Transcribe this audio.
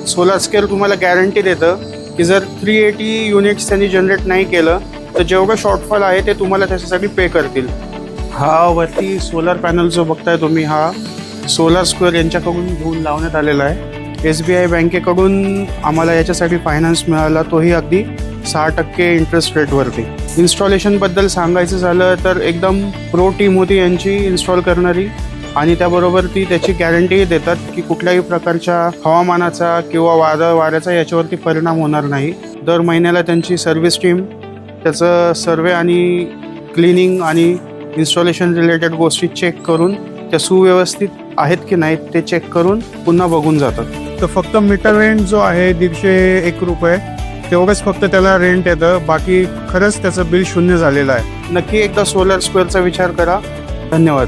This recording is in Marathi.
सोलार स्केल तुम्हाला गॅरंटी देतं की जर 380 युनिट्स त्यांनी जनरेट नाही केलं तर जेवढं शॉर्टफॉल आहे ते तुम्हाला त्याच्यासाठी पे करतील. हा वरती सोलार पॅनल जो बघताय तुम्ही, हा सोलार स्क्वेअर यांच्याकडून घेऊन लावण्यात आलेला आहे. SBI बँकेकडून आम्हाला याच्यासाठी फायनान्स मिळाला, तोही अगदी 6% इंटरेस्ट रेटवरती. इन्स्टॉलेशनबद्दल सांगायचं झालं तर एकदम प्रो टीम होती यांची इन्स्टॉल करणारी, आणि त्याबरोबर ती त्याची गॅरंटीही देतात की कुठल्याही प्रकारच्या हवामानाचा किंवा वादळ वाऱ्याचा याच्यावरती परिणाम होणार नाही. दर महिन्याला त्यांची सर्व्हिस टीम त्याचं सर्वे आणि क्लिनिंग आणि इन्स्टॉलेशन रिलेटेड गोष्टी चेक करून त्या सुव्यवस्थित आहेत की नाहीत ते चेक करून पुन्हा बघून जातात. तर फक्त मीटर रेंट जो आहे 101 रुपये तेवढंच फक्त त्याला रेंट येतं. बाकी खरंच त्याचं बिल शून्य झालेलं आहे. नक्की एकदा सोलार स्क्वेअरचा विचार करा. धन्यवाद.